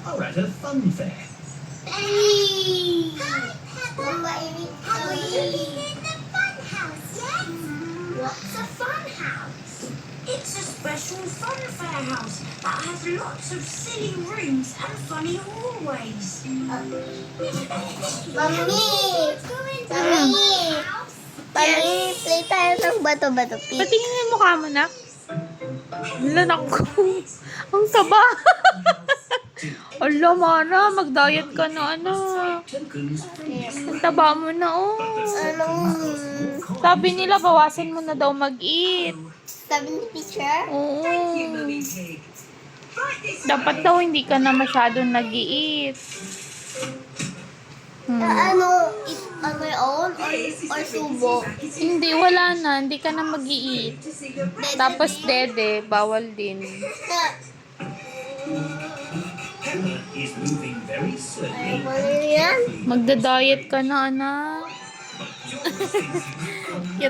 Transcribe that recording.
are at a fun fair. Hey! Hi, Peppa. Have we been in the fun house yet? What's a fun house? It's a special fun fair house that has lots of silly rooms and funny hallways. Mami! Going to Mami! the house? Mami, play tayo ng bato-bato pig. Patingin yung mukha mo, nak. Wala, naku. Ang taba. Ala, mana, mag-diet ka na, anak. Tokens from Ang taba mo na, oh. Anong Sabi nila, bawasan mo na daw mag-eat. sabi ni teacher? Oo. Dapat daw hindi ka na masyadong nag-eat. Ano, eat on my own or subo? Hindi, wala na. Hindi ka na mag-eat. Tapos dede, bawal din. Peppa is moving very slowly. Ano yan? Magda-diet ka na, anak.